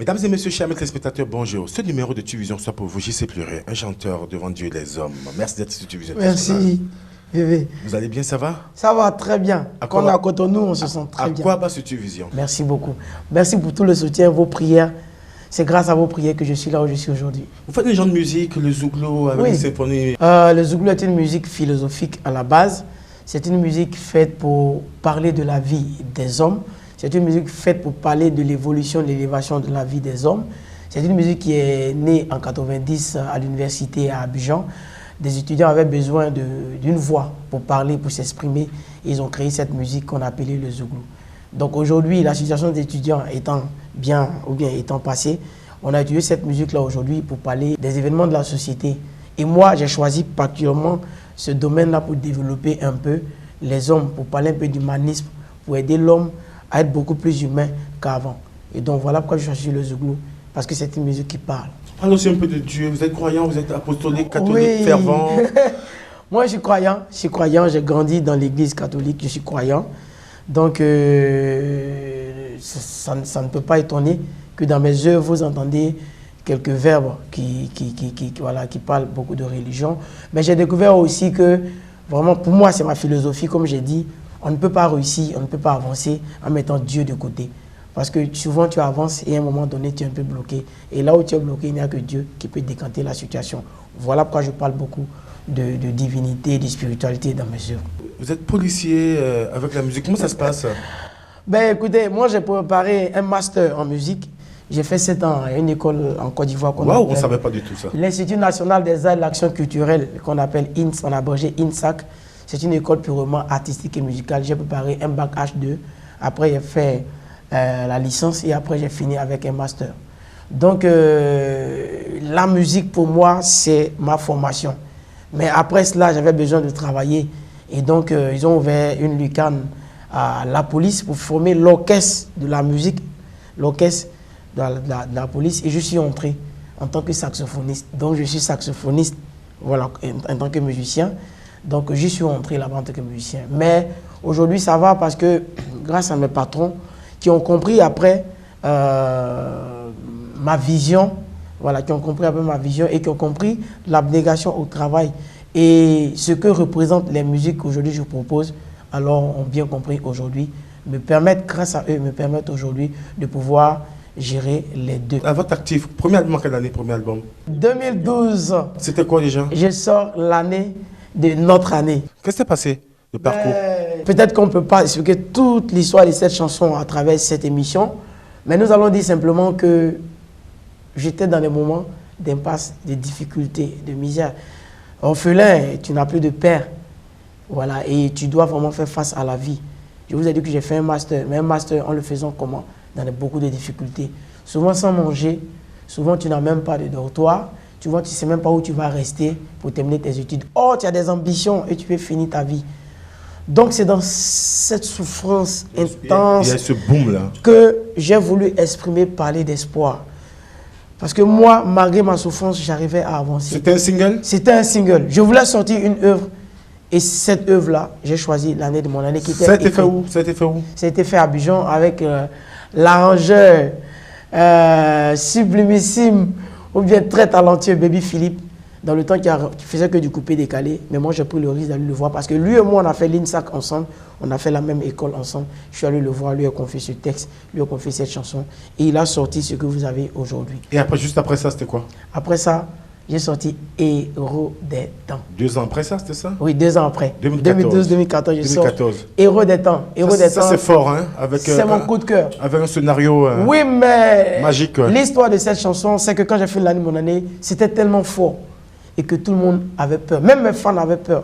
Mesdames et messieurs, chers téléspectateurs, bonjour. Ce numéro de Tuvision soit pour vous, JC Pleuret, un chanteur devant Dieu et les hommes. Merci d'être sur Tuvision. Merci, bébé. Vous allez bien, ça va? Ça va très bien. Quand on est à Cotonou, on se sent très bien. À quoi va ce Tuvision? Merci beaucoup. Merci pour tout le soutien, vos prières. C'est grâce à vos prières que je suis là où je suis aujourd'hui. Vous faites des genres de musique, le zouglo, avec les symphonies? Le zouglo est une musique philosophique à la base. C'est une musique faite pour parler de la vie des hommes. C'est une musique faite pour parler de l'évolution, de l'élévation de la vie des hommes. C'est une musique qui est née en 90 à l'université à Abidjan. Des étudiants avaient besoin d'une voix pour parler, pour s'exprimer. Ils ont créé cette musique qu'on appelait le zouglo. Donc aujourd'hui, la situation des étudiants étant bien ou bien étant passée, on a utilisé cette musique-là aujourd'hui pour parler des événements de la société. Et moi, j'ai choisi particulièrement ce domaine-là pour développer un peu les hommes, pour parler un peu d'humanisme, pour aider l'homme à être beaucoup plus humain qu'avant. Et donc voilà pourquoi je choisis le zouglo, parce que c'est une musique qui parle. Parlez aussi un peu de Dieu. Vous êtes croyant, vous êtes apostolique, catholique, fervent? Moi, je suis croyant, j'ai grandi dans l'église catholique, je suis croyant. Donc, ça ne peut pas étonner que dans mes œuvres, vous entendez quelques verbes qui parlent beaucoup de religion. Mais j'ai découvert aussi que, vraiment, pour moi, c'est ma philosophie, comme j'ai dit, on ne peut pas réussir, on ne peut pas avancer en mettant Dieu de côté. Parce que souvent, tu avances et à un moment donné, tu es un peu bloqué. Et là où tu es bloqué, il n'y a que Dieu qui peut décanter la situation. Voilà pourquoi je parle beaucoup de divinité, de spiritualité dans mes œuvres. Vous êtes policier avec la musique. Comment ça se passe? Ben écoutez, moi j'ai préparé un master en musique. J'ai fait 7 ans à une école en Côte d'Ivoire. Waouh, on ne savait pas du tout ça. L'Institut national des arts et de l'action culturelle, qu'on appelle INS, on a abrégé INSAC. C'est une école purement artistique et musicale. J'ai préparé un bac H2. Après, j'ai fait la licence et après, j'ai fini avec un master. Donc, la musique, pour moi, c'est ma formation. Mais après cela, j'avais besoin de travailler. Et donc, ils ont ouvert une lucarne à la police pour former l'orchestre de la musique, l'orchestre de la police. Et je suis entré en tant que saxophoniste. Donc, je suis saxophoniste, voilà, en tant que musicien. Donc, j'y suis entré là-bas en tant que musicien. Mais aujourd'hui, ça va parce que, grâce à mes patrons qui ont compris après ma vision, voilà, qui ont compris après ma vision et qui ont compris l'abnégation au travail et ce que représentent les musiques qu'aujourd'hui je propose, alors ont bien compris aujourd'hui, me permettent, grâce à eux, me permettent aujourd'hui de pouvoir gérer les deux. À votre actif, premier album, quelle année, premier album? 2012. C'était quoi déjà? Je sors l'année de notre année. Qu'est-ce qui s'est passé, le parcours? Peut-être qu'on ne peut pas expliquer toute l'histoire de cette chanson à travers cette émission, mais nous allons dire simplement que j'étais dans des moments d'impasse, de difficultés, de misère. Orphelin, tu n'as plus de père. Voilà, et tu dois vraiment faire face à la vie. Je vous ai dit que j'ai fait un master, mais un master en le faisant comment? Dans beaucoup de difficultés. Souvent sans manger, souvent tu n'as même pas de dortoir. Tu vois, tu ne sais même pas où tu vas rester pour terminer tes études. Oh, tu as des ambitions et tu veux finir ta vie. Donc, c'est dans cette souffrance intense il y a ce boom là que j'ai voulu exprimer, parler d'espoir. Parce que moi, malgré ma souffrance, j'arrivais à avancer. C'était un single? C'était un single. Je voulais sortir une œuvre. Et cette œuvre-là, j'ai choisi l'année de mon année qui était... Ça a été fait où? Ça a été fait où? Ça a été fait à Abidjan avec l'arrangeur sublimissime ou bien très talentueux Baby Philippe, dans le temps qui faisait que du coupé-décalé. Mais moi, j'ai pris le risque d'aller le voir parce que lui et moi, on a fait l'INSAC ensemble. On a fait la même école ensemble. Je suis allé le voir, lui a confié ce texte, lui a confié cette chanson. Et il a sorti ce que vous avez aujourd'hui. Et après, juste après ça, c'était quoi? Après ça, j'ai sorti Héros des temps. 2 ans après ça, c'était ça? Oui, 2 ans après. 2014. 2012-2014, je sors Héros des temps. Héros des temps. Ça c'est fort, hein? C'est mon coup de cœur. Avec un scénario oui, mais magique. L'histoire de cette chanson, c'est que quand j'ai fait l'année de mon année, c'était tellement fort et que tout le monde avait peur. Même mes fans avaient peur.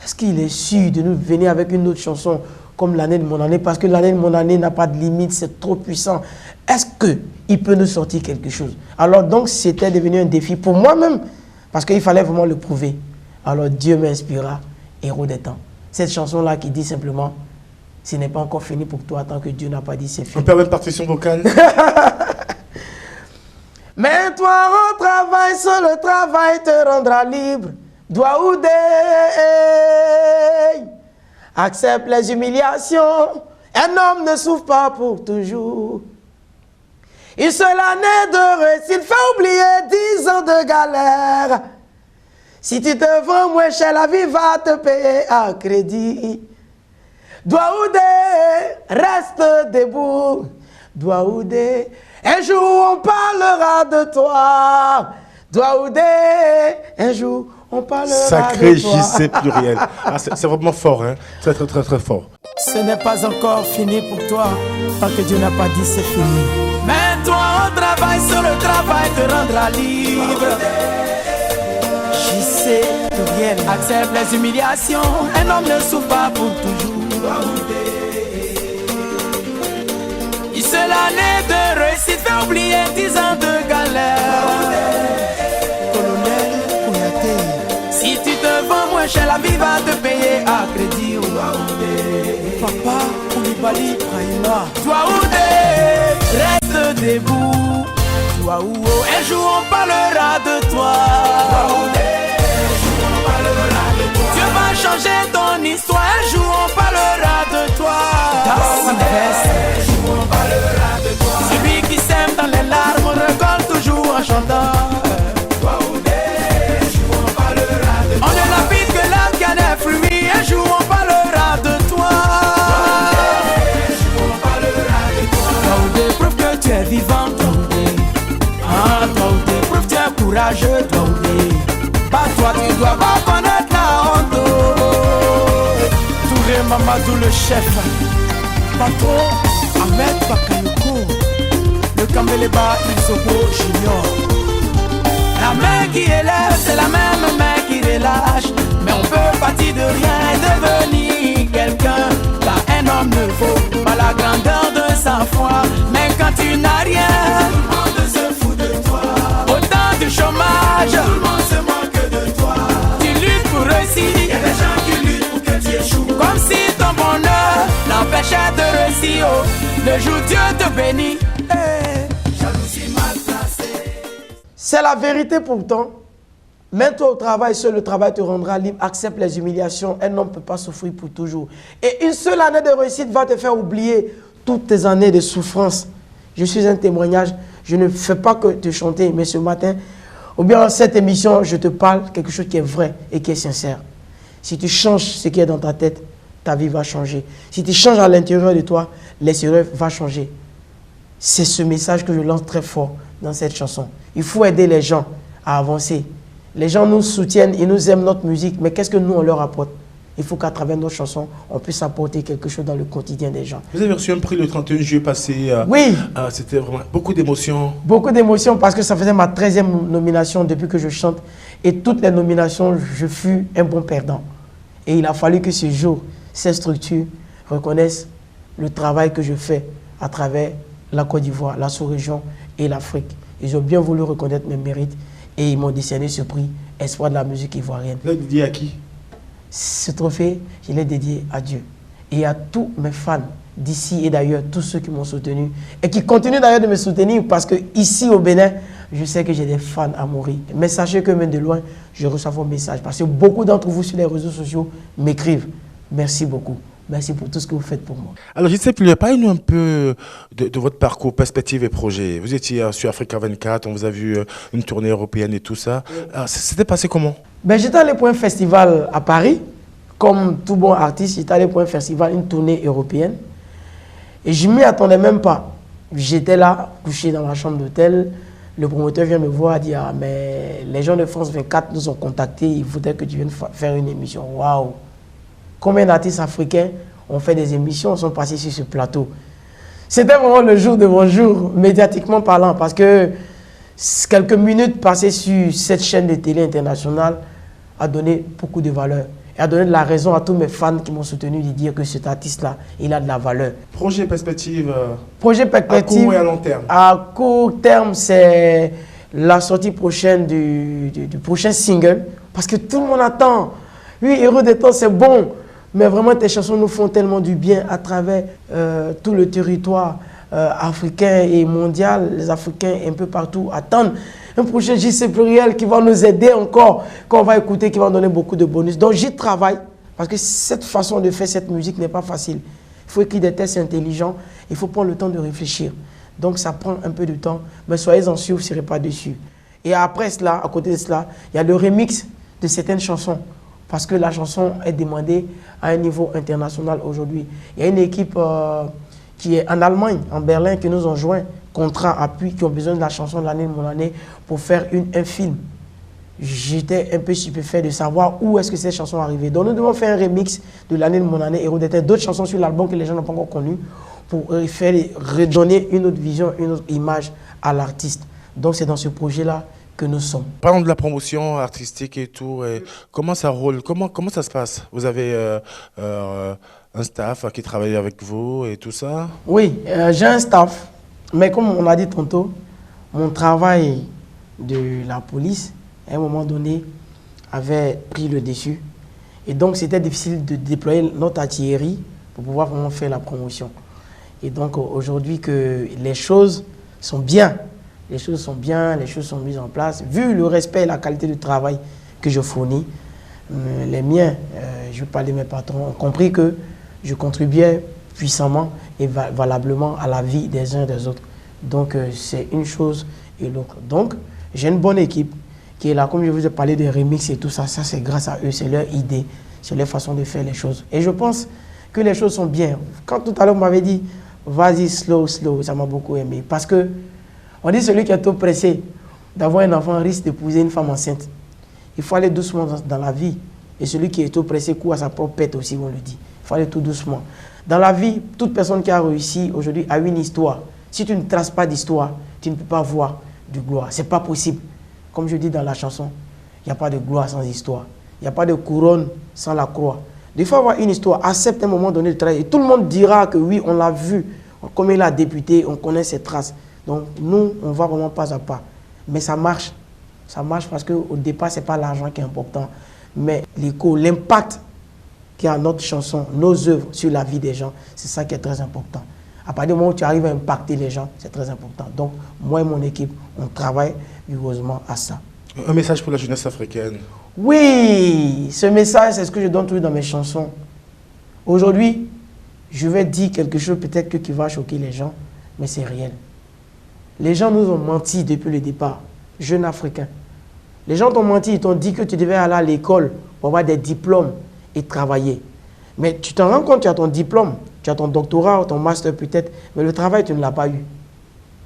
Est-ce qu'il est sûr de nous venir avec une autre chanson comme l'année de mon année? Parce que l'année de mon année n'a pas de limite, c'est trop puissant. Est-ce qu'il peut nous sortir quelque chose? Alors donc, c'était devenu un défi pour moi-même, parce qu'il fallait vraiment le prouver. Alors Dieu m'inspira, Héros des temps. Cette chanson-là qui dit simplement, ce n'est pas encore fini pour toi tant que Dieu n'a pas dit c'est fini. On peut avoir une partition vocale? Mets-toi au travail, seul le travail te rendra libre. Doigt ou dé, accepte les humiliations. Un homme ne souffre pas pour toujours. Une seule année de réussite fait oublier 10 ans de galère. Si tu te vends moins cher, la vie va te payer à crédit. Douaoudé, reste debout. Douaoudé, un jour on parlera de toi. Douaoudé, un jour on parlera Sacré de toi. JC Pluriel. Ah, c'est vraiment fort, hein. Très, très, très, très fort. Ce n'est pas encore fini pour toi, tant que Dieu n'a pas dit c'est fini. Mais toi, on travaille sur le travail, te rendra libre. JC Pluriel. Accepte les humiliations, un homme ne souffre pas pour toujours. Une seule année de réussite fait oublier 10 ans de galère. Colonel Kouyaté. Si tu te vends moins cher, la vie va te payer à crédit. Papa Koulibaly Brahima. Douaoudé, reste debout. Douaoudé, un jour on parlera de toi. Douaoudé, un jour on parlera de toi. Dieu va changer ton histoire, un jour on parlera de toi. Douaoudé, un jour on parlera de toi. Celui qui sème dans les larmes récolte toujours en chantant. Douaoudé, un jour on parlera de toi. On ne lapide que l'âme qui a des fruits, un jour on parlera de toi. Tu es vivant, Douaoudé. Ah, Douaoudé, prouve tu es courageux, Douaoudé. Pas toi, tu dois pas connaître la honte. Touré Mamadou, le chef. Patron, Ahmed Bakayoko. Le Kambeleba, Isobo Junior. La main qui élève, c'est la même main qui relâche. Mais on peut partir de rien et devenir quelqu'un. Car un homme ne vaut pas la grandeur de sa foi. Mais quand tu n'as rien, tout le monde se fout de toi. Autant de chômage, tout le monde se moque de toi. Tu luttes pour réussir, il y a des gens qui luttent pour que tu échoues. Comme si ton bonheur l'empêchait de réussir. Oh, le jour Dieu te bénit. Hey. Jalousie mal placée. C'est la vérité pourtant. Mets-toi au travail, seul le travail te rendra libre. Accepte les humiliations. Un homme ne peut pas souffrir pour toujours. Et une seule année de réussite va te faire oublier toutes tes années de souffrance. Je suis un témoignage. Je ne fais pas que te chanter, mais ce matin, ou bien dans cette émission, je te parle quelque chose qui est vrai et qui est sincère. Si tu changes ce qui est dans ta tête, ta vie va changer. Si tu changes à l'intérieur de toi, l'extérieur va changer. C'est ce message que je lance très fort dans cette chanson. Il faut aider les gens à avancer. Les gens nous soutiennent, ils nous aiment notre musique, mais qu'est-ce que nous on leur apporte? Il faut qu'à travers nos chansons, on puisse apporter quelque chose dans le quotidien des gens. Vous avez reçu un prix le 31 juillet passé. Oui. C'était vraiment beaucoup d'émotions. Beaucoup d'émotions parce que ça faisait ma 13e nomination depuis que je chante. Et toutes les nominations, je fus un bon perdant. Et il a fallu que ce jour, ces structures reconnaissent le travail que je fais à travers la Côte d'Ivoire, la sous-région et l'Afrique. Ils ont bien voulu reconnaître mes mérites et ils m'ont décerné ce prix Espoir de la musique ivoirienne. Vous l'avez dédié à qui? Ce trophée, je l'ai dédié à Dieu et à tous mes fans d'ici et d'ailleurs, tous ceux qui m'ont soutenu et qui continuent d'ailleurs de me soutenir parce que ici au Bénin, je sais que j'ai des fans à mourir. Mais sachez que même de loin, je reçois vos messages parce que beaucoup d'entre vous sur les réseaux sociaux m'écrivent. Merci beaucoup. Merci pour tout ce que vous faites pour moi. Alors, je ne sais plus, parlez-nous un peu de votre parcours, perspectives et projets. Vous étiez sur Africa 24, on vous a vu une tournée européenne et tout ça. C'était passé comment? J'étais allé pour un festival à Paris. Comme tout bon artiste, j'étais allé pour un festival, une tournée européenne. Et je ne m'y attendais même pas. J'étais là, couché dans ma chambre d'hôtel. Le promoteur vient me voir et dit « Ah, mais les gens de France 24 nous ont contactés, ils voudraient que tu viennes faire une émission. » Waouh! Combien d'artistes africains ont fait des émissions, sont passés sur ce plateau? C'était vraiment le jour de mon jour, médiatiquement parlant, parce que quelques minutes passées sur cette chaîne de télé internationale a donné beaucoup de valeur. Et a donné de la raison à tous mes fans qui m'ont soutenu de dire que cet artiste-là, il a de la valeur. Projet perspective. Projet perspective. À court et à long terme. À court terme, c'est la sortie prochaine du prochain single. Parce que tout le monde attend. Oui, Héros des temps, c'est bon. Mais vraiment, tes chansons nous font tellement du bien à travers tout le territoire africain et mondial. Les Africains un peu partout attendent un projet JC Pluriel qui va nous aider encore, qu'on va écouter, qui va donner beaucoup de bonus. Donc j'y travaille parce que cette façon de faire cette musique n'est pas facile. Il faut écrire des textes intelligents, il faut prendre le temps de réfléchir. Donc ça prend un peu de temps, mais soyez-en sûrs, vous ne serez pas déçus. Et après cela, à côté de cela, il y a le remix de certaines chansons. Parce que la chanson est demandée à un niveau international aujourd'hui. Il y a une équipe qui est en Allemagne, en Berlin, qui nous ont joint, contrat, appui, qui ont besoin de la chanson de l'année de mon année pour faire un film. J'étais un peu stupéfait de savoir où est-ce que ces chansons arrivaient. Donc nous devons faire un remix de l'année de mon année et redéter d'autres chansons sur l'album que les gens n'ont pas encore connues pour redonner une autre vision, une autre image à l'artiste. Donc c'est dans ce projet-là que nous sommes. Parlons de la promotion artistique et tout. Et comment ça roule? Comment ça se passe? Vous avez un staff qui travaille avec vous et tout ça? Oui, j'ai un staff. Mais comme on l'a dit tantôt, mon travail de la police, à un moment donné, avait pris le dessus. Et donc, c'était difficile de déployer notre artillerie pour pouvoir vraiment faire la promotion. Et donc, aujourd'hui que les choses sont bien, les choses sont mises en place. Vu le respect et la qualité du travail que je fournis, les miens, je vais parler de mes patrons, ont compris que je contribuais puissamment et valablement à la vie des uns et des autres. Donc, c'est une chose et l'autre. Donc, j'ai une bonne équipe qui est là. Comme je vous ai parlé des remix et tout ça, ça c'est grâce à eux, c'est leur idée, c'est leur façon de faire les choses. Et je pense que les choses sont bien. Quand tout à l'heure, on m'avait dit, vas-y, slow, ça m'a beaucoup aimé. Parce que, on dit celui qui est trop pressé d'avoir un enfant risque d'épouser une femme enceinte. Il faut aller doucement dans la vie. Et celui qui est trop pressé court à sa propre pète aussi, on le dit. Il faut aller tout doucement. Dans la vie, toute personne qui a réussi aujourd'hui a une histoire. Si tu ne traces pas d'histoire, tu ne peux pas voir de gloire. Ce n'est pas possible. Comme je dis dans la chanson, il n'y a pas de gloire sans histoire. Il n'y a pas de couronne sans la croix. Il faut avoir une histoire, accepte un moment donné de travail. Et tout le monde dira que oui, on l'a vu. Comme il a débuté, on connaît ses traces. Donc nous, on va vraiment pas à pas. Mais ça marche. Ça marche parce qu'au départ, ce n'est pas l'argent qui est important. Mais l'écho, l'impact qu'il y a notre chanson, nos œuvres sur la vie des gens, c'est ça qui est très important. À partir du moment où tu arrives à impacter les gens, c'est très important. Donc, moi et mon équipe, on travaille vigoureusement à ça. Un message pour la jeunesse africaine. Oui, ce message, c'est ce que je donne toujours dans mes chansons. Aujourd'hui, je vais dire quelque chose peut-être qui va choquer les gens, mais c'est réel. Les gens nous ont menti depuis le départ, jeunes Africains. Les gens t'ont menti, ils t'ont dit que tu devais aller à l'école pour avoir des diplômes et travailler. Mais tu t'en rends compte, tu as ton diplôme, tu as ton doctorat, ton master peut-être, mais le travail, tu ne l'as pas eu.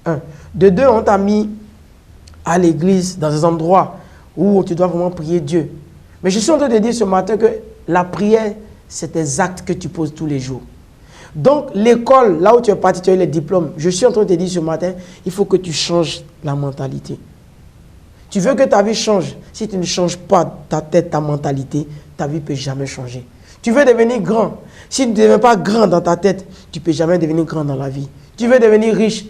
Un. De deux, on t'a mis à l'église, dans des endroits où tu dois vraiment prier Dieu. Mais je suis en train de te dire ce matin que la prière, c'est des actes que tu poses tous les jours. Donc, l'école, là où tu es parti, tu as eu les diplômes. Je suis en train de te dire ce matin, il faut que tu changes la mentalité. Tu veux que ta vie change. Si tu ne changes pas ta tête, ta mentalité, ta vie ne peut jamais changer. Tu veux devenir grand. Si tu ne deviens pas grand dans ta tête, tu ne peux jamais devenir grand dans la vie. Tu veux devenir riche.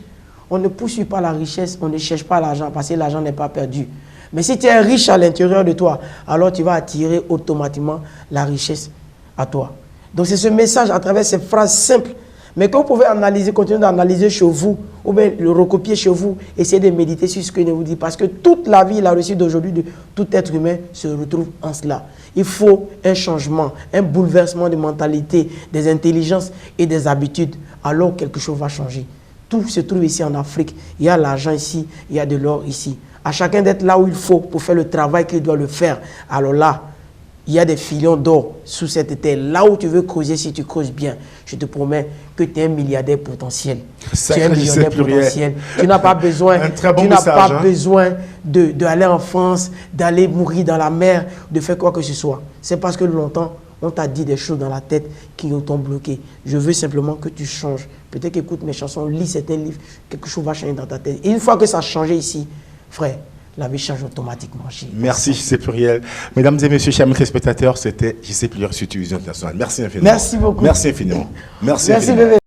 On ne poursuit pas la richesse, on ne cherche pas l'argent parce que l'argent n'est pas perdu. Mais si tu es riche à l'intérieur de toi, alors tu vas attirer automatiquement la richesse à toi. Donc c'est ce message à travers ces phrases simples, mais que vous pouvez analyser, continuer d'analyser chez vous, ou bien le recopier chez vous, essayer de méditer sur ce que je vous dis. Parce que toute la vie, la réussite d'aujourd'hui de tout être humain se retrouve en cela. Il faut un changement, un bouleversement de mentalité, des intelligences et des habitudes. Alors quelque chose va changer. Tout se trouve ici en Afrique. Il y a l'argent ici, il y a de l'or ici. À chacun d'être là où il faut pour faire le travail qu'il doit le faire. Alors là, il y a des filons d'or sous cette terre. Là où tu veux creuser, si tu creuses bien, je te promets que tu es un milliardaire potentiel. Tu es un millionnaire potentiel. Tu n'as pas besoin, besoin d'aller en France, d'aller mourir dans la mer, de faire quoi que ce soit. C'est parce que longtemps, on t'a dit des choses dans la tête qui t'ont bloqué. Je veux simplement que tu changes. Peut-être qu'écoute mes chansons, lis certains livres, quelque chose va changer dans ta tête. Et une fois que ça a changé ici, frère, la vie change automatiquement. Merci, JC Pluriel. Mesdames et messieurs, chers téléspectateurs, c'était JC Pluriel sur Télévision Internationale. Merci infiniment. Merci beaucoup. Merci infiniment. Merci infiniment. Bébé.